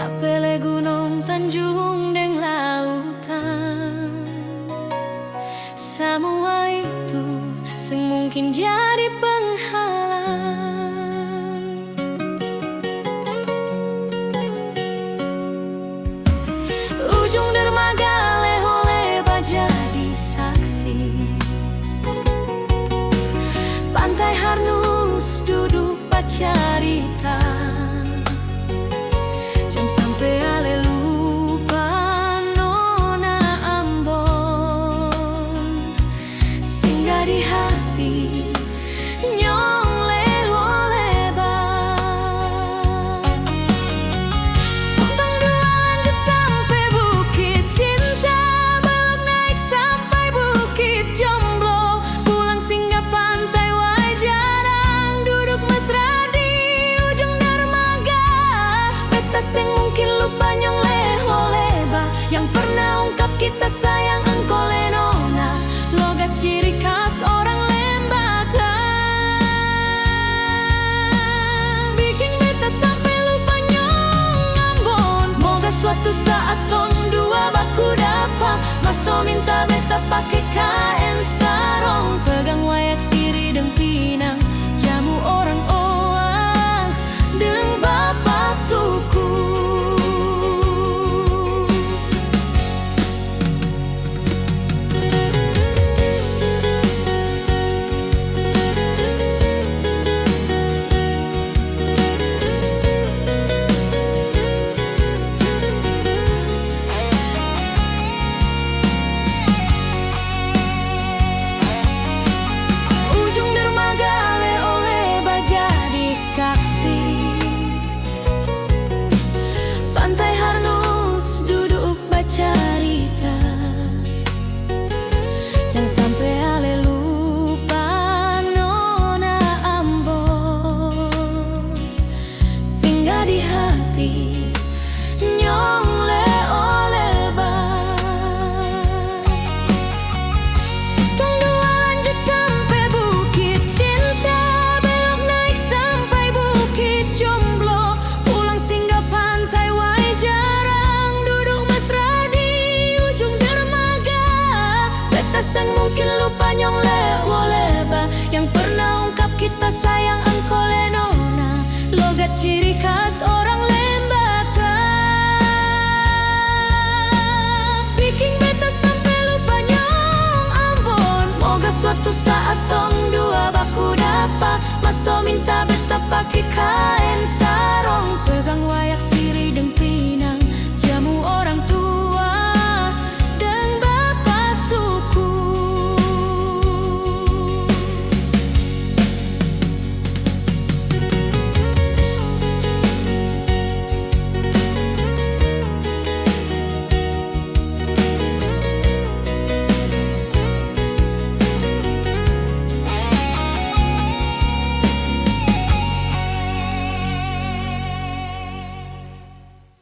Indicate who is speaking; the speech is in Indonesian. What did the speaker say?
Speaker 1: Tapele gunung Tanjung deng lautan, semua itu sing mungkin jadi penghalang. Ujung dermaga leho-leba jadi saksi, Pantai Harnus duduk bercerita. Jangan sampai ale lupa nona Ambon, singgah di hati nyong leho-leba. Tong dua lanjut sampai Bukit Cinta, belok naik sampai Bukit Jomblo, pulang singgah Pantai Wajarang, duduk mesra di ujung dermaga. Beta sing mungkin lupa nyong leho-leba, yang pernah ungkap kita sayang engkau lenona, logat ciri khas orang Lembata. Bikin beta sampai lupa nyong Ambon. Moga suatu saat tong dua baku dapa, maso minta beta pakai kain sarong, pegang wayak siri deng pinang, jamu orang oa deng bapa suku. Ujung dermaga leho-leba jadi saksi, Pantai Harnus duduk bercerita. Jangan sampai ale lupa nona Ambon, singgah di hati nyong leho-leba. Tong dua lanjut sampai Bukit Cinta, belok naik sampai Bukit Jomblo, pulang singgah Pantai Wajarang, duduk mesra di ujung dermaga. Beta sang mungkin lupa nyong leho-leba, yang pernah ungkap kita sayang engkau lenona, logat ciri khas orang Lembata. Bikin beta sampai lupa nyong Ambon. Moga suatu saat tong dua baku dapa, maso minta beta pakai kain